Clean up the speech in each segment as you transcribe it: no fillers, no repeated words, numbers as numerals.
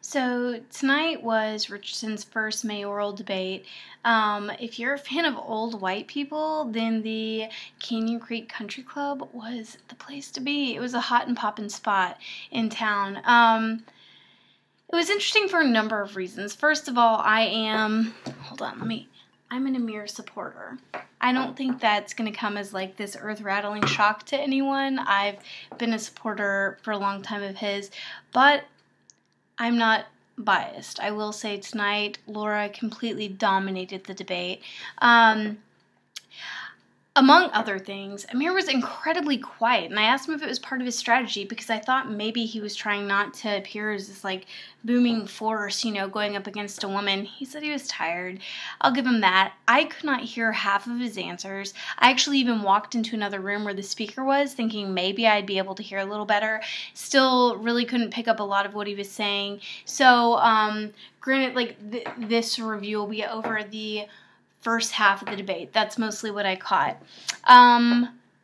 So tonight was Richardson's first mayoral debate. If you're a fan of old white people, then the Canyon Creek Country Club was the place to be. It was a hot and poppin' spot in town. It was interesting for a number of reasons. First of all, I'm an Amir supporter. I don't think that's going to come as like this earth-rattling shock to anyone. I've been a supporter for a long time of his, but I'm not biased. I will say tonight, Laura completely dominated the debate. Among other things, Amir was incredibly quiet, and I asked him if it was part of his strategy because I thought maybe he was trying not to appear as this like booming force, going up against a woman. He said he was tired. I'll give him that. I could not hear half of his answers. I actually even walked into another room where the speaker was, thinking maybe I'd be able to hear a little better. Still really couldn't pick up a lot of what he was saying. So, granted, this review will be over the first half of the debate. That's mostly what I caught.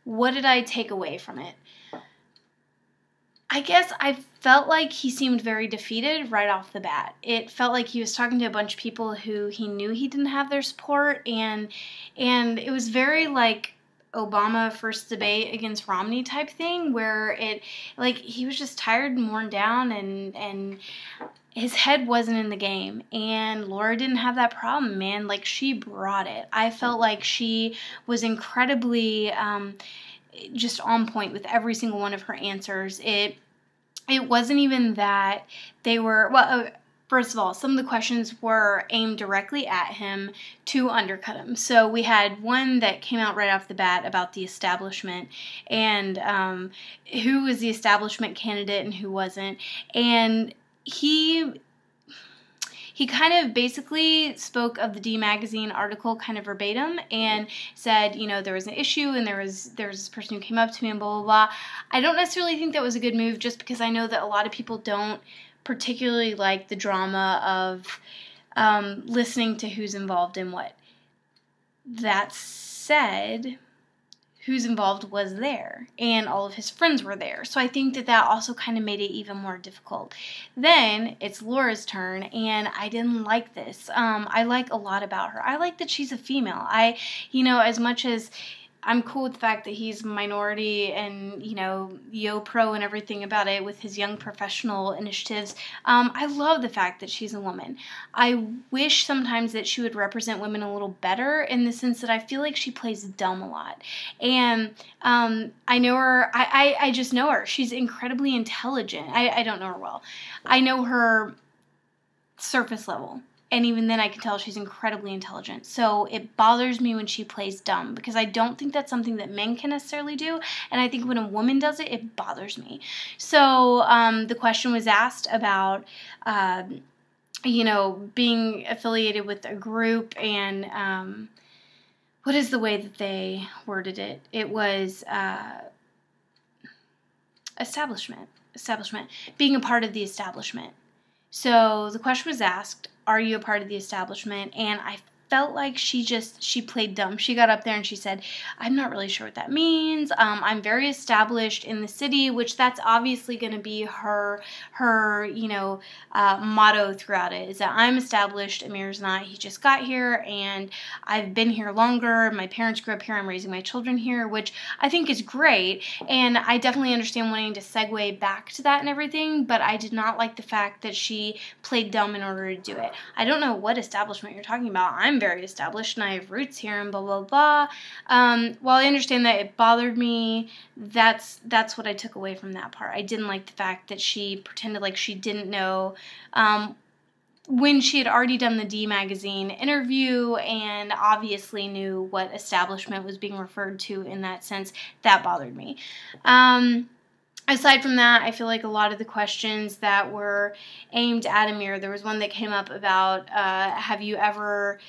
What did I take away from it? I guess I felt like he seemed very defeated right off the bat. It felt like he was talking to a bunch of people who he knew he didn't have their support, and it was very like Obama first debate against Romney type thing, where he was just tired and worn down, and his head wasn't in the game, and Laura didn't have that problem, man. Like, she brought it. I felt like she was incredibly just on point with every single one of her answers. It wasn't even that they were, first of all, some of the questions were aimed directly at him to undercut him. So we had one that came out right off the bat about the establishment and who was the establishment candidate and who wasn't. And he kind of basically spoke of the D Magazine article kind of verbatim and said, there was an issue and there was this person who came up to me and blah, blah, blah. I don't necessarily think that was a good move just because I know that a lot of people don't particularly like the drama of listening to who's involved in what. That said, who's involved was there, and all of his friends were there. So I think that also kind of made it even more difficult. Then it's Laura's turn, and I didn't like this. I like a lot about her. I like that she's a female. As much as I'm cool with the fact that he's minority and, Yo Pro and everything about it with his young professional initiatives. I love the fact that she's a woman. I wish sometimes that she would represent women a little better in the sense that I feel like she plays dumb a lot. And I know her, I just know her. She's incredibly intelligent. I don't know her well. I know her surface level. And even then I can tell she's incredibly intelligent. So it bothers me when she plays dumb because I don't think that's something that men can necessarily do. And I think when a woman does it, it bothers me. So the question was asked about, being affiliated with a group and what is the way that they worded it? It was establishment. Being a part of the establishment. So the question was asked, are you a part of the establishment? And I felt like she played dumb. She got up there and she said, I'm not really sure what that means. I'm very established in the city, which that's obviously going to be her motto throughout it, is that I'm established, Amir's not. He just got here, and I've been here longer. My parents grew up here. I'm raising my children here, which I think is great, and I definitely understand wanting to segue back to that and everything, but I did not like the fact that she played dumb in order to do it. I don't know what establishment you're talking about. I'm very established and I have roots here and blah, blah, blah. While I understand that it bothered me, that's what I took away from that part. I didn't like the fact that she pretended like she didn't know when she had already done the D Magazine interview and obviously knew what establishment was being referred to in that sense. That bothered me. Aside from that, I feel like a lot of the questions that were aimed at Amir, there was one that came up about, have you ever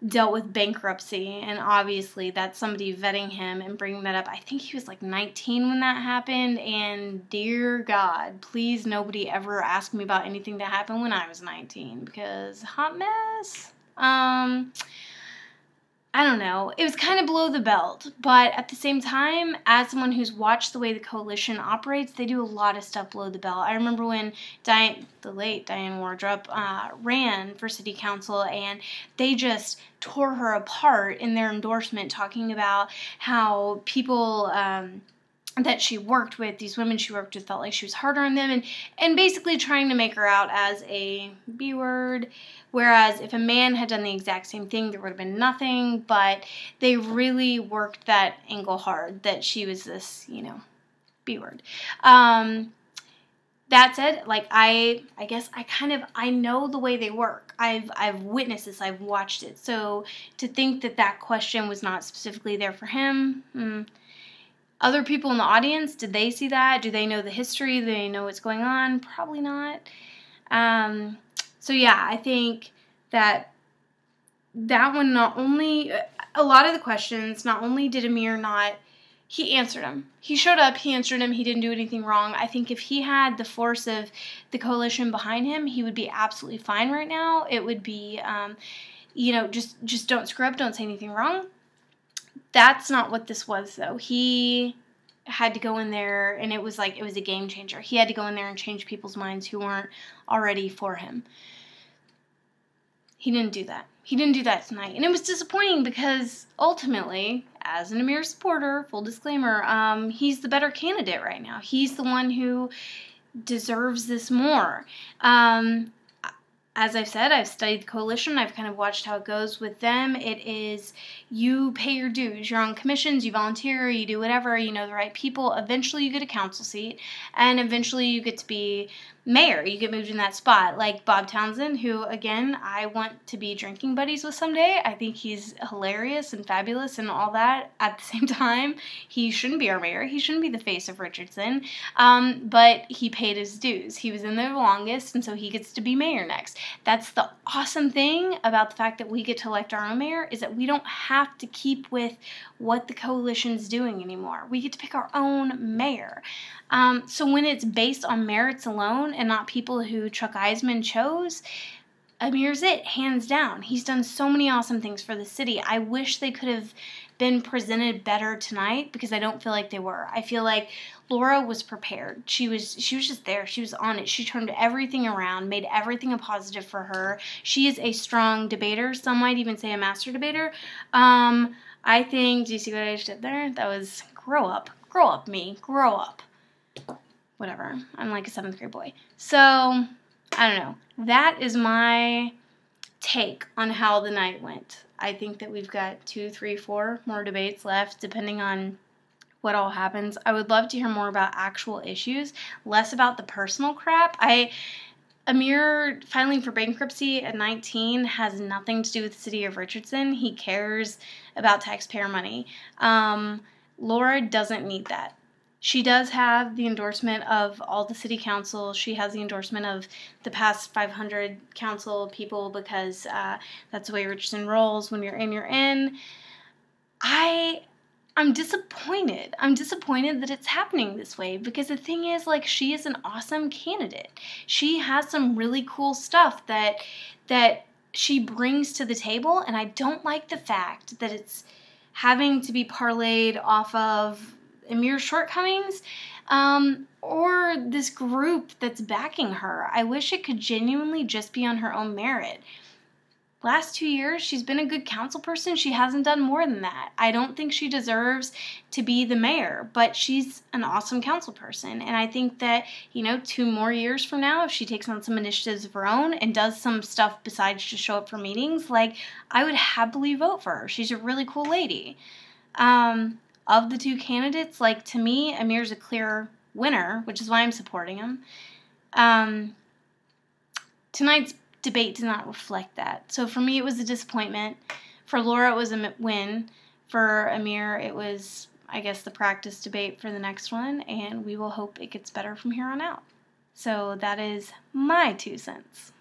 dealt with bankruptcy? And obviously that's somebody vetting him and bringing that up. I think he was like 19 when that happened, and dear God, please nobody ever ask me about anything that happened when I was 19, because hot mess. I don't know. It was kind of below the belt, but at the same time, as someone who's watched the way the coalition operates, they do a lot of stuff below the belt. I remember when the late Diane Wardrop ran for city council, and they just tore her apart in their endorsement, talking about how people that she worked with, these women she worked with, felt like she was harder on them, and basically trying to make her out as a B word, whereas if a man had done the exact same thing, there would have been nothing, but they really worked that angle hard, that she was this, B word. That said, like, I guess I know the way they work. I've witnessed this, I've watched it, so to think that question was not specifically there for him, Other people in the audience, did they see that? Do they know the history? Do they know what's going on? Probably not. So yeah, I think that one, not only, a lot of the questions, not only did Amir he answered them. He showed up, he answered them, he didn't do anything wrong. I think if he had the force of the coalition behind him, he would be absolutely fine right now. It would be, just don't screw up, don't say anything wrong. That's not what this was, though. He had to go in there, and it was a game changer. He had to go in there and change people's minds who weren't already for him. He didn't do that. He didn't do that tonight. And it was disappointing because ultimately, as an Amir supporter, full disclaimer, he's the better candidate right now. He's the one who deserves this more. As I've said, I've studied the coalition. I've kind of watched how it goes with them. It is, you pay your dues. You're on commissions, you volunteer, you do whatever, you know the right people. Eventually you get a council seat, and eventually you get to be mayor. You get moved in that spot. Like Bob Townsend, who, again, I want to be drinking buddies with someday. I think he's hilarious and fabulous and all that. At the same time, he shouldn't be our mayor. He shouldn't be the face of Richardson. But he paid his dues. He was in there the longest, and so he gets to be mayor next. That's the awesome thing about the fact that we get to elect our own mayor, is that we don't have to keep with what the coalition's doing anymore. We get to pick our own mayor. So when it's based on merits alone and not people who Chuck Eisman chose, Amir's it, hands down. He's done so many awesome things for the city. I wish they could have been presented better tonight, because I don't feel like they were. I feel like Laura was prepared. She was just there. She was on it. She turned everything around, made everything a positive for her. She is a strong debater. Some might even say a master debater. I think, do you see what I just did there? That was grow up. Grow up, me. Grow up. Whatever. I'm like a 7th grade boy. So, I don't know. That is my take on how the night went. I think that we've got 2, 3, 4 more debates left, depending on what all happens. I would love to hear more about actual issues, less about the personal crap. Amir filing for bankruptcy at 19 has nothing to do with the city of Richardson. He cares about taxpayer money. Laura doesn't need that. She does have the endorsement of all the city council. She has the endorsement of the past 500 council people, because that's the way Richardson rolls. When you're in, you're in. I'm disappointed. I'm disappointed that it's happening this way, because the thing is, like, she is an awesome candidate. She has some really cool stuff that she brings to the table, and I don't like the fact that it's having to be parlayed off of Amir's shortcomings, or this group that's backing her. I wish it could genuinely just be on her own merit. Last 2 years, she's been a good council person. She hasn't done more than that. I don't think she deserves to be the mayor, but she's an awesome council person. And I think that, 2 more years from now, if she takes on some initiatives of her own and does some stuff besides just show up for meetings, I would happily vote for her. She's a really cool lady. Of the 2 candidates, to me, Amir's a clear winner, which is why I'm supporting him. Tonight's debate did not reflect that. So for me, it was a disappointment. For Laura, it was a win. For Amir, it was, I guess, the practice debate for the next one, and we will hope it gets better from here on out. So that is my 2 cents.